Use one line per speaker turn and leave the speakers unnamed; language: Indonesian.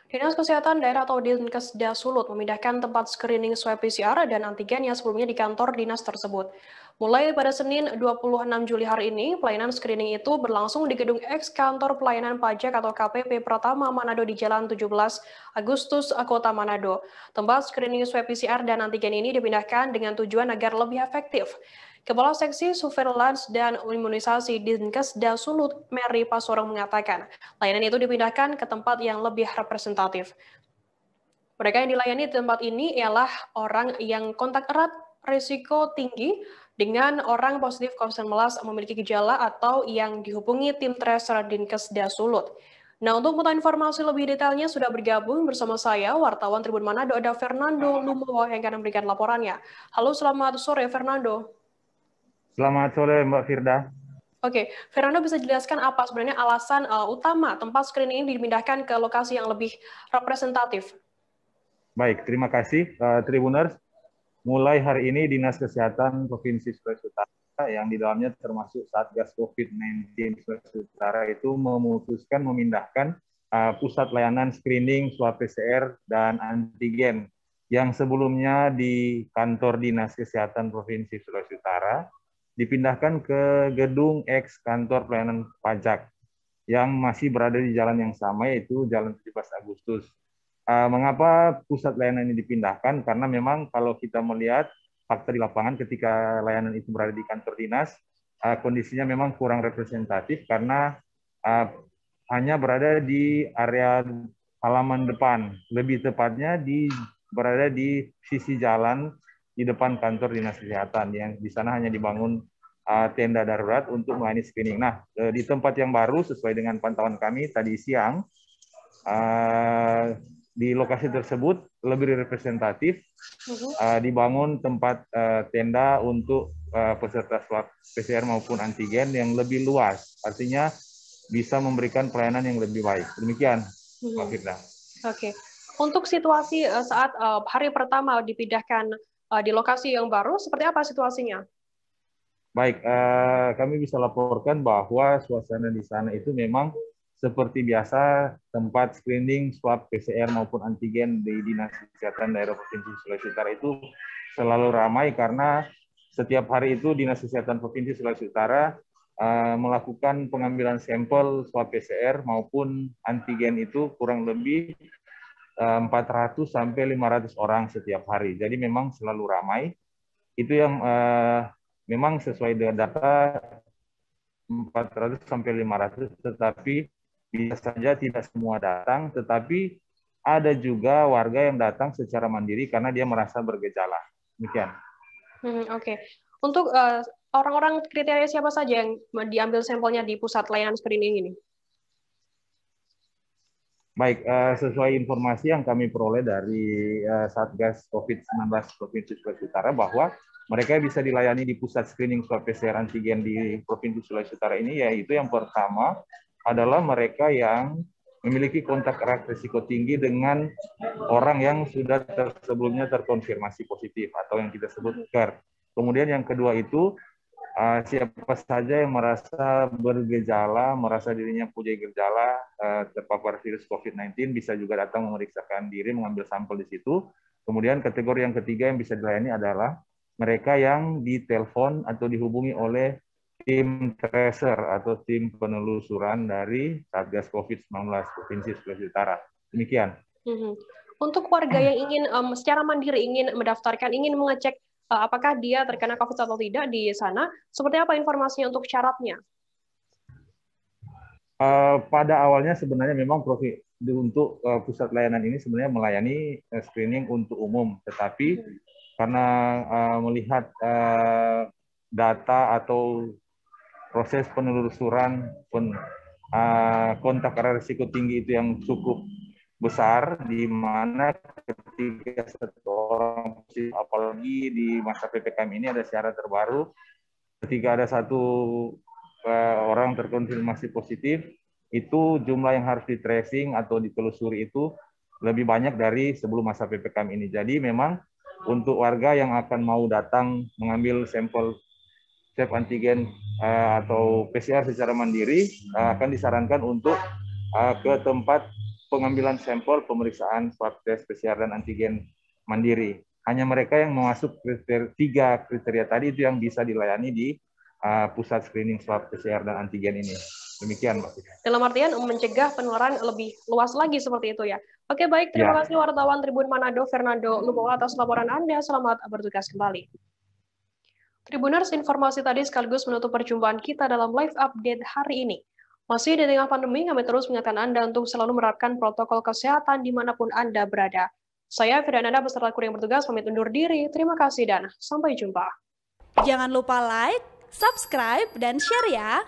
Dinas Kesehatan Daerah atau Dinkesda Sulut memindahkan tempat screening swab PCR dan antigen yang sebelumnya di kantor dinas tersebut. Mulai pada Senin 26 Juli hari ini, pelayanan screening itu berlangsung di gedung X Kantor Pelayanan Pajak atau KPP Pratama Manado di Jalan 17 Agustus, Kota Manado. Tempat screening swab PCR dan antigen ini dipindahkan dengan tujuan agar lebih efektif. Kepala Seksi Surveillance dan Imunisasi Dinkesda Sulut, Mary Pasorong mengatakan, layanan itu dipindahkan ke tempat yang lebih representatif. Mereka yang dilayani di tempat ini ialah orang yang kontak erat, risiko tinggi, dengan orang positif COVID-19 memiliki gejala atau yang dihubungi tim tracer Dinkesda Sulut. Nah, untuk mengetahui informasi lebih detailnya sudah bergabung bersama saya, wartawan Tribun Manado, ada Fernando Lumowa yang akan memberikan laporannya. Halo, selamat sore Fernando.
Selamat sore Mbak Firda.
Oke, Fernando bisa jelaskan apa sebenarnya alasan utama tempat screening ini dipindahkan ke lokasi yang lebih representatif?
Baik, terima kasih Tribuners. Mulai hari ini Dinas Kesehatan Provinsi Sulawesi Utara yang di dalamnya termasuk Satgas COVID-19 Sulawesi Utara itu memutuskan memindahkan pusat layanan screening swab PCR dan antigen yang sebelumnya di kantor Dinas Kesehatan Provinsi Sulawesi Utara dipindahkan ke gedung X Kantor Pelayanan Pajak yang masih berada di jalan yang sama, yaitu Jalan 17 Agustus. Mengapa pusat layanan ini dipindahkan? Karena memang kalau kita melihat fakta di lapangan ketika layanan itu berada di kantor dinas, kondisinya memang kurang representatif karena hanya berada di area halaman depan, lebih tepatnya berada di sisi jalan di depan kantor dinas kesehatan, yang di sana hanya dibangun tenda darurat untuk melayani screening. Nah, di tempat yang baru sesuai dengan pantauan kami tadi siang, di lokasi tersebut lebih representatif, dibangun tempat tenda untuk peserta swab PCR maupun antigen yang lebih luas, artinya bisa memberikan pelayanan yang lebih baik. Demikian, Mbak Firda.
Oke, untuk situasi saat hari pertama dipindahkan di lokasi yang baru, seperti apa situasinya?
Baik, kami bisa laporkan bahwa suasana di sana itu memang seperti biasa, tempat screening swab PCR maupun antigen di Dinas Kesehatan Daerah Provinsi Sulawesi Utara itu selalu ramai karena setiap hari itu Dinas Kesehatan Provinsi Sulawesi Utara melakukan pengambilan sampel swab PCR maupun antigen itu kurang lebih 400 sampai 500 orang setiap hari. Jadi memang selalu ramai. Itu yang memang sesuai dengan data 400 sampai 500, tetapi bisa saja tidak semua datang, tetapi ada juga warga yang datang secara mandiri karena dia merasa bergejala. Demikian.
Oke. Untuk orang-orang kriteria siapa saja yang diambil sampelnya di pusat layanan screening ini?
Baik, sesuai informasi yang kami peroleh dari Satgas COVID-19 Provinsi Sulawesi Utara bahwa mereka bisa dilayani di pusat screening swab PCR antigen di Provinsi Sulawesi Utara ini, yaitu yang pertama adalah mereka yang memiliki kontak erat risiko tinggi dengan orang yang sudah sebelumnya terkonfirmasi positif atau yang kita sebut CAR. Kemudian yang kedua itu siapa saja yang merasa bergejala, merasa dirinya punya gejala terpapar virus COVID-19 bisa juga datang memeriksakan diri, mengambil sampel di situ. Kemudian kategori yang ketiga yang bisa dilayani adalah mereka yang ditelepon atau dihubungi oleh tim tracer atau tim penelusuran dari Satgas COVID-19 Provinsi Sulawesi Utara. Demikian.
Untuk warga yang ingin secara mandiri ingin mendaftarkan, ingin mengecek apakah dia terkena COVID atau tidak di sana, seperti apa informasinya untuk syaratnya?
Pada awalnya sebenarnya memang untuk pusat layanan ini sebenarnya melayani screening untuk umum, tetapi karena melihat data atau proses penelusuran kontak erat risiko tinggi itu yang cukup besar, di mana ketika satu orang positif, apalagi di masa PPKM ini ada syarat terbaru, ketika ada satu orang terkonfirmasi positif, itu jumlah yang harus di tracing atau ditelusuri itu lebih banyak dari sebelum masa PPKM ini. Jadi memang untuk warga yang akan mau datang mengambil sampel swab antigen atau PCR secara mandiri akan disarankan untuk ke tempat pengambilan sampel, pemeriksaan swab tes, PCR, dan antigen mandiri. Hanya mereka yang masuk tiga kriteria tadi itu yang bisa dilayani di pusat screening swab PCR dan antigen ini. Demikian, Mbak.
Dalam artian mencegah penularan lebih luas lagi seperti itu ya. Oke, baik. Terima kasih wartawan Tribun Manado, Fernando Lubowo atas laporan Anda. Selamat bertugas kembali. Tribuners, informasi tadi sekaligus menutup perjumpaan kita dalam live update hari ini. Masih di tengah pandemi, kami terus mengingatkan Anda untuk selalu menerapkan protokol kesehatan dimanapun Anda berada. Saya Firdananda beserta kru yang bertugas pamit undur diri. Terima kasih dan sampai jumpa.
Jangan lupa like, subscribe, dan share ya.